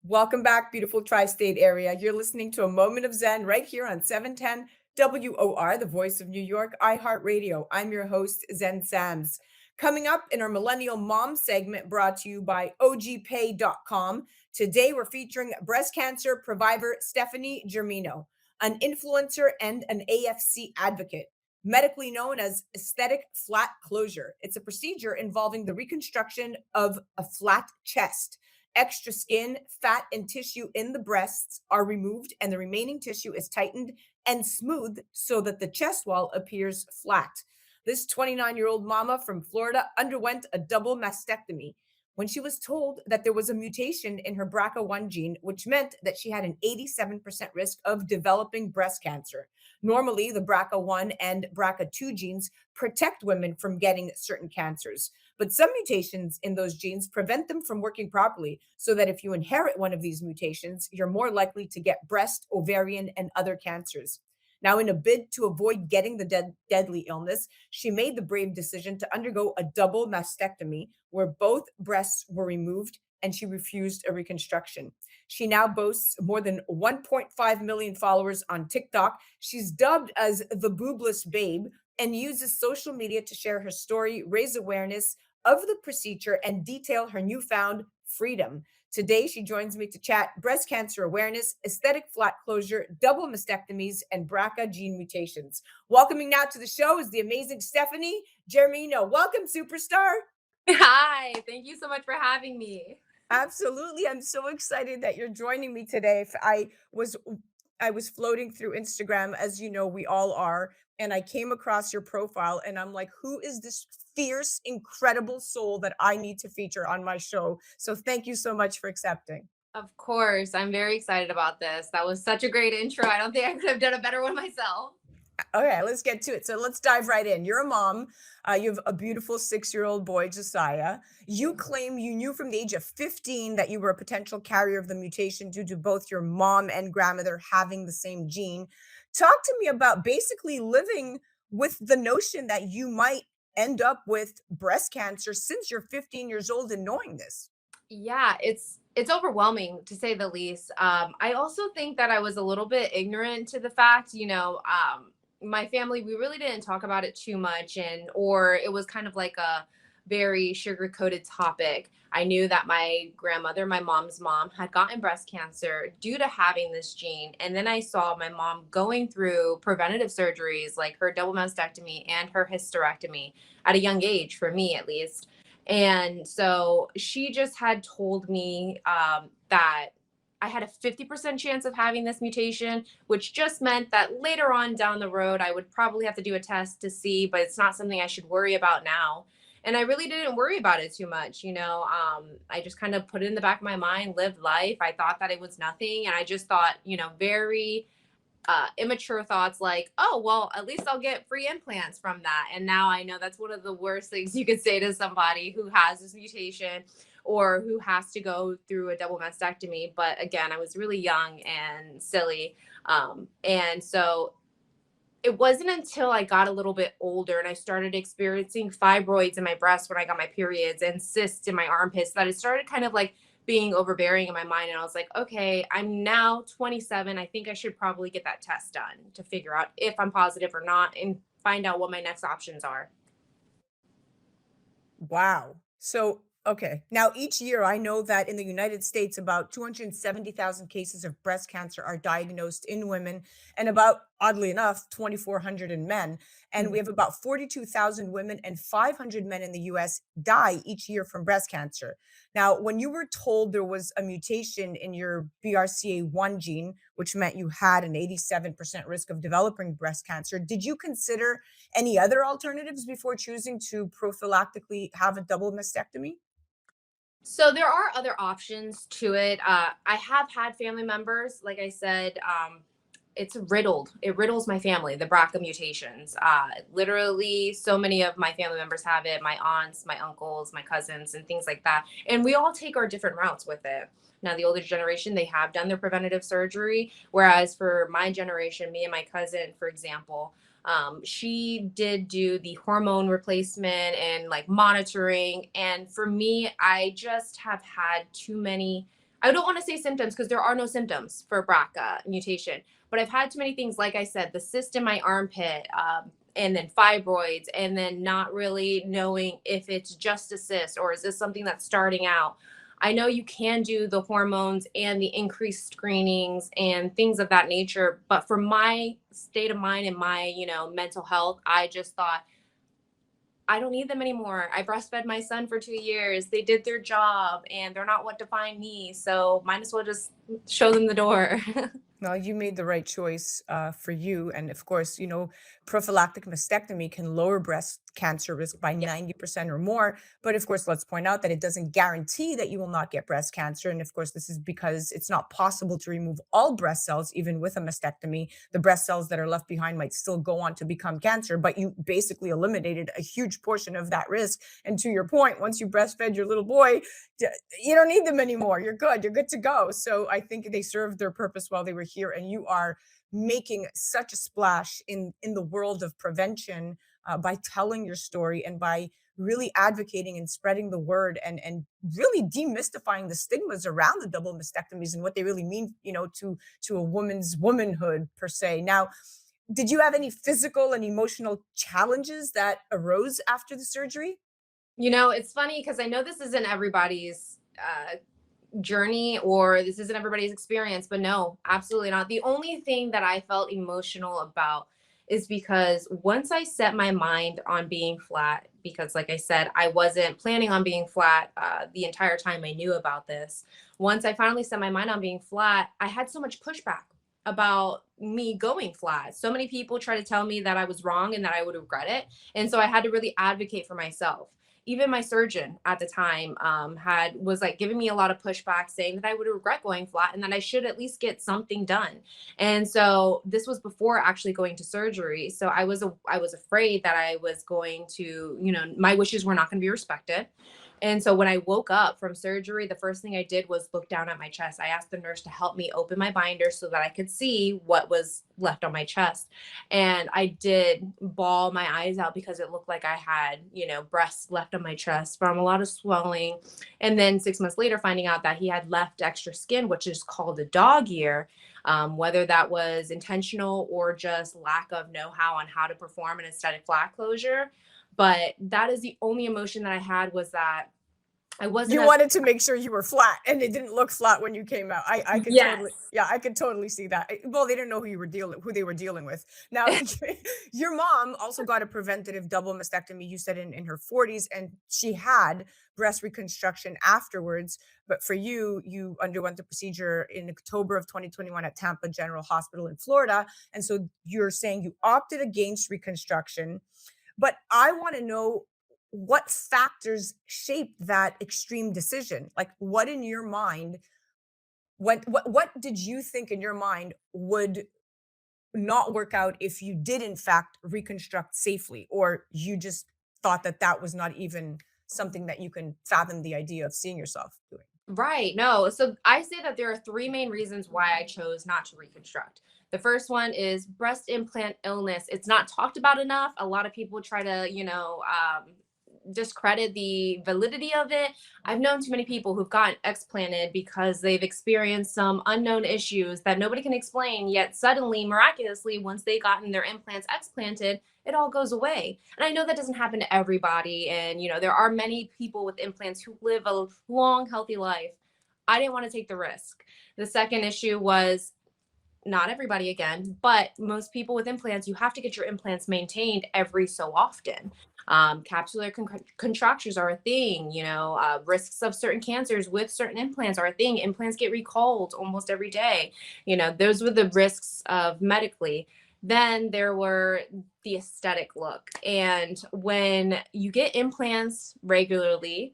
Welcome back, beautiful tri-state area. You're listening to a moment of Zen right here on 710 WOR, the voice of New York, iHeartRadio. I'm your host, Zen Sams. Coming up in our Millennial Mom segment brought to you by OGPay.com. Today we're featuring breast cancer Previvor Stephanie Germino, an influencer and an AFC advocate, medically known as aesthetic flat closure. It's a procedure involving the reconstruction of a flat chest. Extra skin, fat, and tissue in the breasts are removed, and the remaining tissue is tightened and smoothed so that the chest wall appears flat. This 29-year-old mama from Florida underwent a double mastectomy when she was told that there was a mutation in her BRCA1 gene, which meant that she had an 87% risk of developing breast cancer. Normally, the BRCA1 and BRCA2 genes protect women from getting certain cancers. But some mutations in those genes prevent them from working properly, so that if you inherit one of these mutations, you're more likely to get breast, ovarian, and other cancers. Now, in a bid to avoid getting the deadly illness, she made the brave decision to undergo a double mastectomy where both breasts were removed and she refused a reconstruction. She now boasts more than 1.5 million followers on TikTok. She's dubbed as the boobless babe and uses social media to share her story, raise awareness of the procedure, and detail her newfound freedom. Today, she joins me to chat breast cancer awareness, aesthetic flat closure, double mastectomies, and BRCA gene mutations. Welcoming now to the show is the amazing Stephanie Germino. Welcome, superstar. Hi, thank you so much for having me. Absolutely. I'm so excited that you're joining me today. I was floating through Instagram, as you know we all are, and I came across your profile and I'm like, who is this fierce, incredible soul that I need to feature on my show? So thank you so much for accepting. Of course, I'm very excited about this. That was such a great intro. I don't think I could have done a better one myself. Okay, let's get to it. So let's dive right in. You're a mom. You have a beautiful 6-year-old boy, Josiah. You claim you knew from the age of 15 that you were a potential carrier of the mutation due to both your mom and grandmother having the same gene. Talk to me about basically living with the notion that you might end up with breast cancer since you're 15 years old and knowing this. Yeah, it's overwhelming to say the least. I also think that I was a little bit ignorant to the fact, my family, we really didn't talk about it too much, and or it was kind of like a very sugar coated topic. I knew that my grandmother, my mom's mom, had gotten breast cancer due to having this gene. And then I saw my mom going through preventative surgeries like her double mastectomy and her hysterectomy at a young age, for me at least. And so she just had told me that I had a 50% chance of having this mutation, which just meant that later on down the road, I would probably have to do a test to see, but it's not something I should worry about now. And I really didn't worry about it too much. I just kind of put it in the back of my mind, lived life. I thought that it was nothing. And I just thought, very immature thoughts like, oh, well, at least I'll get free implants from that. And now I know that's one of the worst things you could say to somebody who has this mutation or who has to go through a double mastectomy. But again, I was really young and silly. And so it wasn't until I got a little bit older and I started experiencing fibroids in my breast when I got my periods and cysts in my armpits that it started kind of like being overbearing in my mind. And I was like, okay, I'm now 27. I think I should probably get that test done to figure out if I'm positive or not and find out what my next options are. Wow. So, okay. Now, each year, I know that in the United States, about 270,000 cases of breast cancer are diagnosed in women, and about, oddly enough, 2,400 in men. And we have about 42,000 women and 500 men in the US die each year from breast cancer. Now, when you were told there was a mutation in your BRCA1 gene, which meant you had an 87% risk of developing breast cancer, did you consider any other alternatives before choosing to prophylactically have a double mastectomy? So there are other options to it. I have had family members, like I said, it's riddled. It riddles my family, the BRCA mutations. Literally, so many of my family members have it, my aunts, my uncles, my cousins, and things like that. And we all take our different routes with it. Now, the older generation, they have done their preventative surgery. Whereas for my generation, me and my cousin, for example, she did do the hormone replacement and like monitoring. And for me, I just have had too many. I don't want to say symptoms because there are no symptoms for BRCA mutation, but I've had too many things. Like I said, the cyst in my armpit, and then fibroids, and then not really knowing if it's just a cyst or is this something that's starting out. I know you can do the hormones and the increased screenings and things of that nature, but for my state of mind and my, mental health, I just thought I don't need them anymore. I breastfed my son for 2 years. They did their job and they're not what defined me. So might as well just show them the door. No, you made the right choice for you. And of course, prophylactic mastectomy can lower breast cancer risk by Yeah. 90% or more. But of course, let's point out that it doesn't guarantee that you will not get breast cancer. And of course, this is because it's not possible to remove all breast cells, even with a mastectomy. The breast cells that are left behind might still go on to become cancer, but you basically eliminated a huge portion of that risk. And to your point, once you breastfed your little boy, you don't need them anymore. You're good. You're good to go. So I think they served their purpose while they were here, and you are making such a splash in the world of prevention by telling your story and by really advocating and spreading the word and really demystifying the stigmas around the double mastectomies and what they really mean, to a woman's womanhood per se. Now, did you have any physical and emotional challenges that arose after the surgery? It's funny because I know this isn't everybody's journey or this isn't everybody's experience, but no, absolutely not. The only thing that I felt emotional about is because once I set my mind on being flat, because like I said, I wasn't planning on being flat the entire time I knew about this. Once I finally set my mind on being flat, I had so much pushback about me going flat. So many people try to tell me that I was wrong and that I would regret it. And so I had to really advocate for myself. Even my surgeon at the time was like giving me a lot of pushback, saying that I would regret going flat and that I should at least get something done. And so this was before actually going to surgery. So I was afraid that I was going to, my wishes were not going to be respected. And so when I woke up from surgery, the first thing I did was look down at my chest. I asked the nurse to help me open my binder so that I could see what was left on my chest. And I did bawl my eyes out because it looked like I had, breasts left on my chest from a lot of swelling. And then 6 months later, finding out that he had left extra skin, which is called a dog ear. Whether that was intentional or just lack of know-how on how to perform an aesthetic flat closure. But that is the only emotion that I had, was that I wasn't You as wanted to make sure you were flat, and it didn't look flat when you came out. I could totally, yes. yeah, I could totally see that. Well, they didn't know who they were dealing with. Now, your mom also got a preventative double mastectomy, you said in her 40s, and she had breast reconstruction afterwards. But for you, you underwent the procedure in October of 2021 at Tampa General Hospital in Florida. And so you're saying you opted against reconstruction. But I want to know what factors shaped that extreme decision. Like, what in your mind, what did you think in your mind would not work out if you did in fact reconstruct safely, or you just thought that that was not even something that you can fathom the idea of seeing yourself doing? Right. No. So I say that there are three main reasons why I chose not to reconstruct. The first one is breast implant illness. It's not talked about enough. A lot of people try to, discredit the validity of it. I've known too many people who've gotten explanted because they've experienced some unknown issues that nobody can explain, yet suddenly, miraculously, once they gotten their implants explanted, it all goes away. And I know that doesn't happen to everybody. And, there are many people with implants who live a long, healthy life. I didn't want to take the risk. The second issue was not everybody again, but most people with implants, you have to get your implants maintained every so often. Capsular contractures are a thing, risks of certain cancers with certain implants are a thing. Implants get recalled almost every day. Those were the risks of medically. Then there were the aesthetic look. And when you get implants regularly,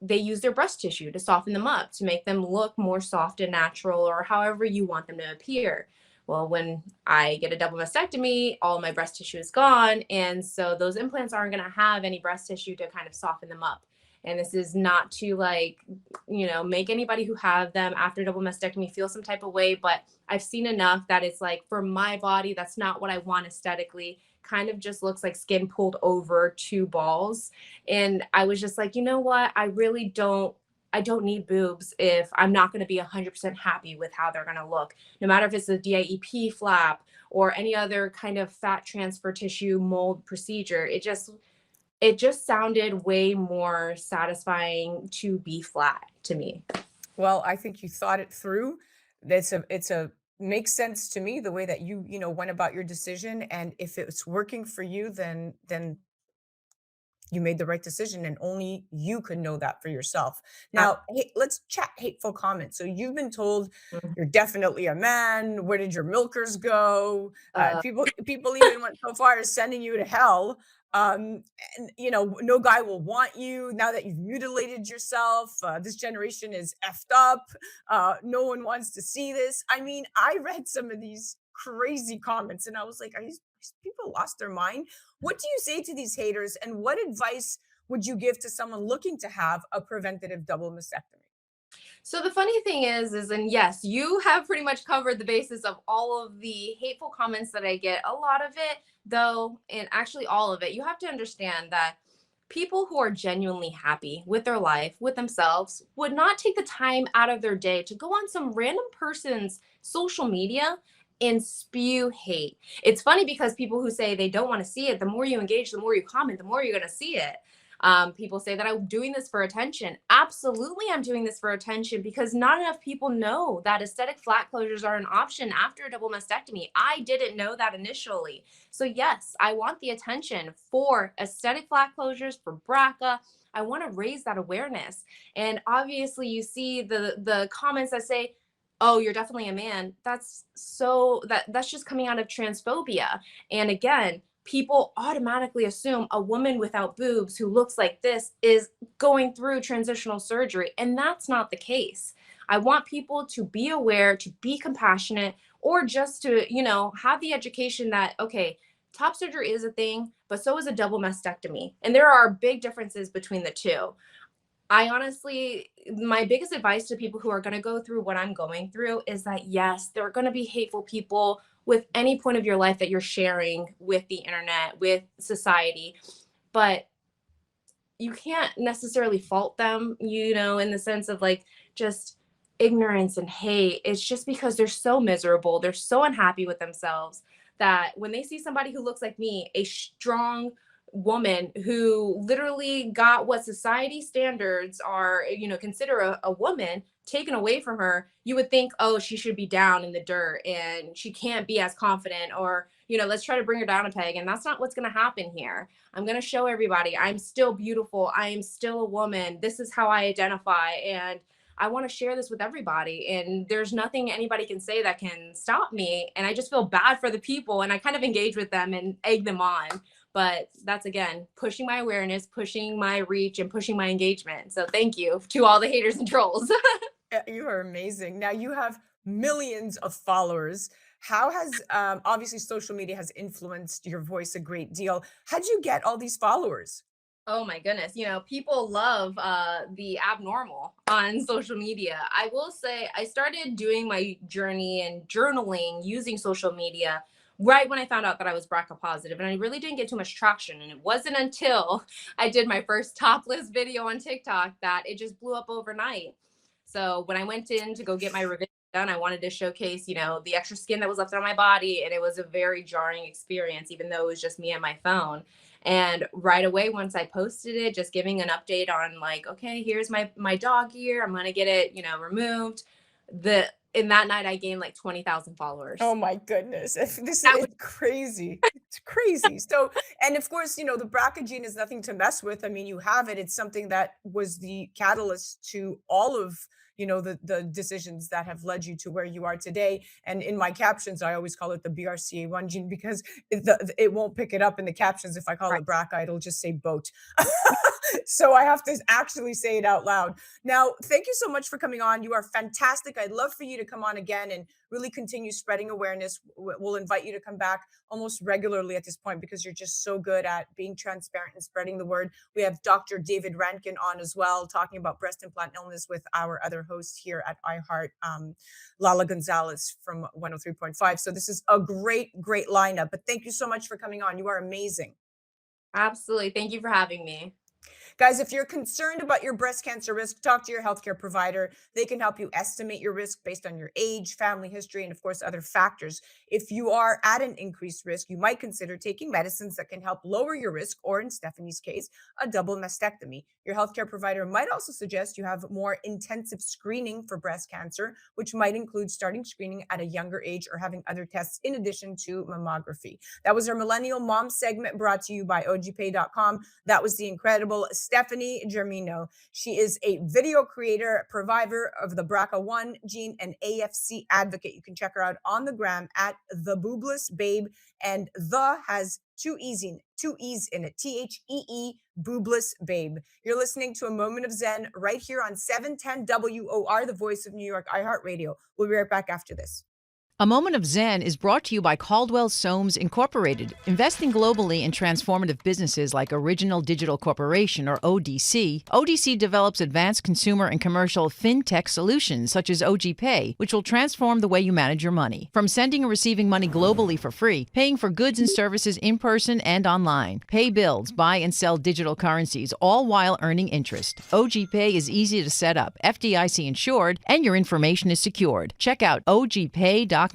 they use their breast tissue to soften them up, to make them look more soft and natural, or however you want them to appear. Well, when I get a double mastectomy, all my breast tissue is gone. And so those implants aren't going to have any breast tissue to kind of soften them up. And this is not to make anybody who have them after double mastectomy feel some type of way. But I've seen enough that it's like, for my body, that's not what I want aesthetically. Kind of just looks like skin pulled over two balls. And I was just like, you know what? I really don't I don't need boobs if I'm not going to be 100% happy with how they're going to look. No matter if it's a DIEP flap or any other kind of fat transfer tissue mold procedure, it just sounded way more satisfying to be flat to me. Well, I think you thought it through. It's a makes sense to me the way that you went about your decision. And if it's working for you, then you made the right decision, and only you could know that for yourself. Now, hey, let's chat hateful comments. So you've been told Absolutely. you're definitely a man. Where did your milkers go? Uh, People even went so far as sending you to hell. And no guy will want you now that you've mutilated yourself. This generation is effed up. No one wants to see this. I mean, I read some of these crazy comments, and I was like, are these people lost their mind? What do you say to these haters, and what advice would you give to someone looking to have a preventative double mastectomy? So the funny thing is, and yes, you have pretty much covered the basis of all of the hateful comments that I get. A lot of it, though, and actually all of it, you have to understand that people who are genuinely happy with their life, with themselves, would not take the time out of their day to go on some random person's social media and spew hate. It's funny because people who say they don't want to see it, the more you engage, the more you comment, the more you're going to see it. People say that I'm doing this for attention. Absolutely, I'm doing this for attention because not enough people know that aesthetic flat closures are an option after a double mastectomy. I didn't know that initially. So, yes, I want the attention for aesthetic flat closures, for BRCA. I want to raise that awareness. And obviously, you see the comments that say, oh, you're definitely a man. That's just coming out of transphobia. And again, people automatically assume a woman without boobs who looks like this is going through transitional surgery. And that's not the case. I want people to be aware, to be compassionate, or just to, have the education that, okay, top surgery is a thing, but so is a double mastectomy. And there are big differences between the two. I honestly, my biggest advice to people who are going to go through what I'm going through is that yes, there are going to be hateful people with any point of your life that you're sharing with the internet, with society, but you can't necessarily fault them, in the sense of like just ignorance and hate. It's just because they're so miserable, they're so unhappy with themselves that when they see somebody who looks like me, a strong woman who literally got what society standards are, consider a woman taken away from her, you would think, oh, she should be down in the dirt and she can't be as confident, or, let's try to bring her down a peg. And that's not what's going to happen here. I'm going to show everybody I'm still beautiful. I am still a woman. This is how I identify. And I want to share this with everybody. And there's nothing anybody can say that can stop me. And I just feel bad for the people. And I kind of engage with them and egg them on. But that's, again, pushing my awareness, pushing my reach, and pushing my engagement. So thank you to all the haters and trolls. You are amazing. Now you have millions of followers. How has obviously social media has influenced your voice a great deal? How'd you get all these followers? Oh my goodness. People love the abnormal on social media. I will say I started doing my journey and journaling using social media right when I found out that I was BRCA positive, and I really didn't get too much traction. And it wasn't until I did my first topless video on TikTok that it just blew up overnight. So when I went in to go get my revision done, I wanted to showcase, the extra skin that was left on my body. And it was a very jarring experience, even though it was just me and my phone. And right away, once I posted it, just giving an update on like, okay, here's my dog ear. I'm gonna get it, removed. The In that night, I gained like 20,000 Oh followers. my goodness. This That is was crazy. It's crazy. So, and of course, the BRCA gene is nothing to mess with. I mean, you have it. It's something that was the catalyst to all of, the decisions that have led you to where you are today. And in my captions, I always call it the BRCA1 gene because it won't pick it up in the captions. If I call right. it BRCA, it'll just say boat. So I have to actually say it out loud. Now, thank you so much for coming on. You are fantastic. I'd love for you to come on again and really continue spreading awareness. We'll invite you to come back almost regularly at this point because you're just so good at being transparent and spreading the word. We have Dr. David Rankin on as well, talking about breast implant illness with our other host here at iHeart, Lala Gonzalez from 103.5. So this is a great, great lineup. But thank you so much for coming on. You are amazing. Absolutely. Thank you for having me. Guys, if you're concerned about your breast cancer risk, talk to your healthcare provider. They can help you estimate your risk based on your age, family history, and of course, other factors. If you are at an increased risk, you might consider taking medicines that can help lower your risk, or in Stephanie's case, a double mastectomy. Your healthcare provider might also suggest you have more intensive screening for breast cancer, which might include starting screening at a younger age or having other tests in addition to mammography. That was our Millennial Mom segment brought to you by OGPay.com. That was the incredible Stephanie Germino. She is a video creator, Previvor of the BRCA1 gene, and AFC advocate. You can check her out on the gram at the Boobless Babe, and the has two E's in it. THEE, Boobless Babe. You're listening to a moment of Zen right here on 710 WOR, the voice of New York, iHeartRadio. We'll be right back after this. A Moment of Zen is brought to you by Caldwell Soames Incorporated, investing globally in transformative businesses like Original Digital Corporation, or ODC. ODC develops advanced consumer and commercial fintech solutions such as OGPay, which will transform the way you manage your money. From sending and receiving money globally for free, paying for goods and services in person and online, pay bills, buy and sell digital currencies, all while earning interest. OGPay is easy to set up, FDIC insured, and your information is secured. Check out OGPay.com.